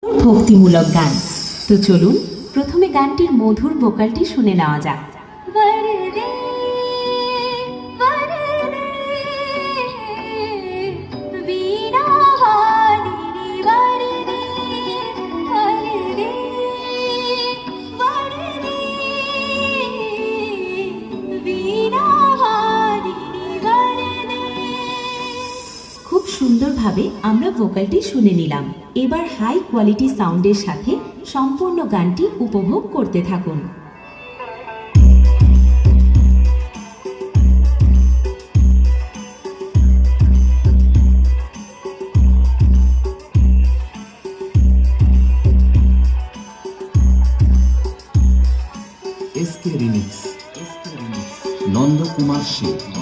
ভক্তিমূলক গান। তো চলুন প্রথমে গানটির মধুর ভোকালটি শুনে নেওয়া যাক। খুব সুন্দরভাবে আমরা ভোকালটি শুনে নিলাম। এবার হাই কোয়ালিটি সাউন্ডের সাথে সম্পূর্ণ গানটি উপভোগ করতে থাকুন। SK remix, Nandakumar Singh.